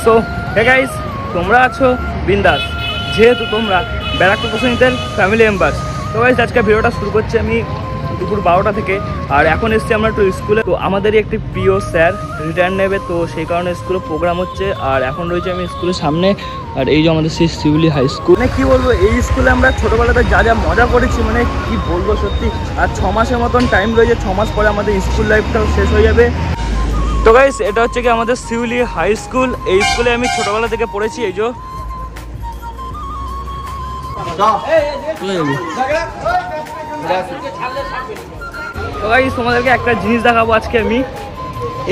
So hey guys, তোমরা আছো বিন্দাস, যেহেতু তোমরা ব্যারাকপুর প্রসেনজিতের ফ্যামিলি মেম্বার্স। তো গাইস আজকে ভিডিওটা শুরু করছি আমি দুপুর 12টা থেকে। আর এখন এসছি আমরা একটু স্কুলে। তো আমাদেরই একটি প্রিয় স্যার রিটায়ার নেবে, তো সেই কারণে স্কুলে প্রোগ্রাম হচ্ছে। আর এখন রয়েছে আমি স্কুলের সামনে, আর এই যে আমাদের সেই শিউলি হাই স্কুল। মানে কী বলবো, এই স্কুলে আমরা ছোটোবেলাতে যা যা মজা করেছি, মানে কি বলবো সত্যি। আর 6 মাসের মতন টাইম রয়েছে, 6 মাস পরে আমাদের স্কুল লাইফটাও শেষ হয়ে যাবে। তো গাইস এটা হচ্ছে কি আমাদের শিউলি হাই স্কুল। এই স্কুলে আমি ছোটোবেলা থেকে পড়েছি। এই যে তো গাইস তোমাদেরকে একটা জিনিস দেখাবো আজকে আমি।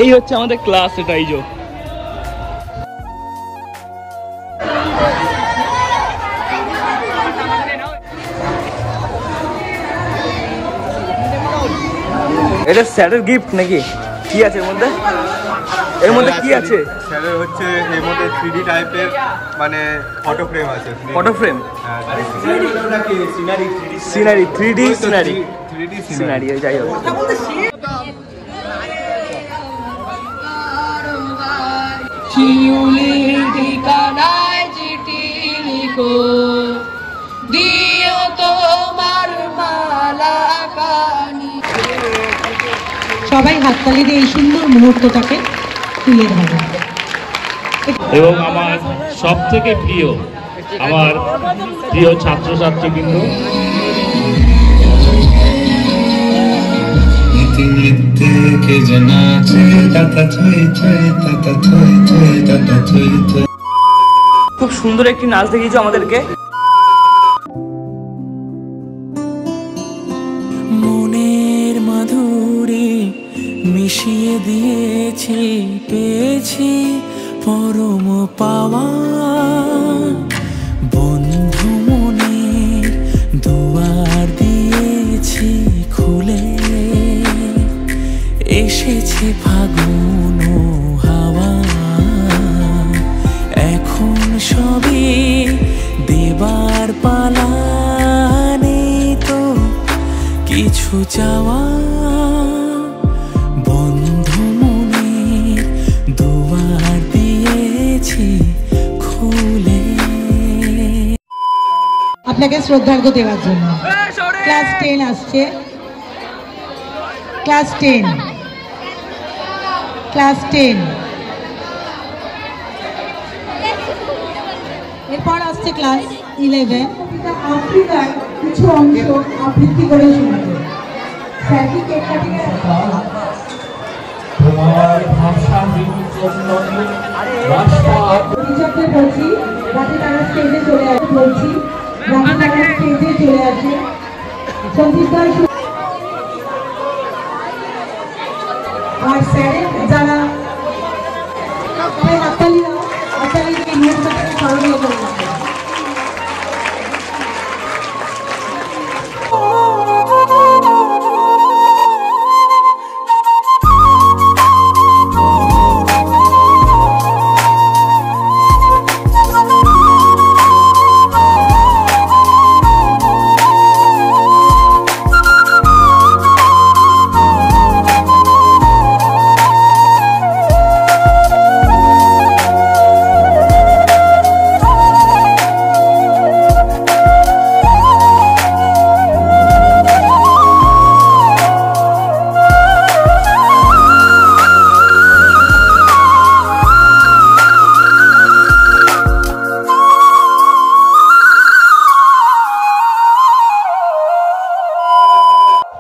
এই হচ্ছে আমাদের ক্লাস, এটা এই যে এটা স্যারের গিফট নাকি কি আছে এর মধ্যে? এর মধ্যে কি আছে? স্যারের হচ্ছে এর মধ্যে 3D টাইপের মানে ফটো ফ্রেম আছে। Photo frame, scenery, 3D scenery, 3D scenery যাই হোক। শিউলির ঠিকানায় চিঠি লিখো, দিও তোমার মালা কানি। সবাই হাততালি দিয়ে এই সুন্দর মুহূর্তটাকে তুলে ধরে। এবং আমার সব থেকে প্রিয়, আমার প্রিয় ছাত্রছাত্রী কিন্তু খুব সুন্দর একটি নাচ দেখিয়েছে আমাদেরকে। মনের মাধুরী মিশিয়ে দিয়েছি, পেয়েছি পরম পাওয়া। বন্ধু মনের দুয়ার দিয়েছি খুলে, এসেছে ফাগুন হাওয়া। এখন সবই দেবার পালা, নেই তো কিছু চাওয়া। বন্ধু মনের দুয়ার দিয়েছি খুলে। আপনাকে শ্রদ্ধার্ঘ্য দেওয়ার জন্য ক্লাস 10 আসছে। Class 10, class 10। এরপর আসছে ক্লাস 11। আফ্রিকার কিছু অংশ আবৃত্তি করে শুনবে। স্যারকে কেক কাটিং তোমার ভাষা টিচারদের বলছি যাতে তারা স্টেজে চলে আসে, বলছি যাতে তারা স্টেজে চলে আসে। সঞ্জিত ভাই আর স্যারের যারা হাততালি দাও, হাততালি দিয়ে মুহূর্তটাকে স্মরণীয় করে রাখবে।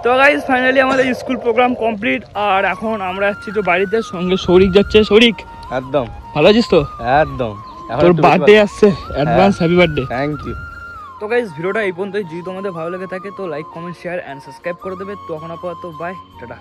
তো গাইস ফাইনালি আমাদের স্কুল প্রোগ্রাম কমপ্লিট। আর এখন আমরা যাচ্ছি তো বাড়িতে, সঙ্গে শরিক যাচ্ছে। শরিক একদম ভালো আছিস তো? একদম। তোর বার্থডে আসছে, advance happy birthday. Thank you. তো গাইস ভিডিওটা এই পর্যন্তই। যদি তোমাদের ভালো লেগে থাকে তো like, comment, share and subscribe করে দেবে। তো এখন আপাতত বাই, টাটা।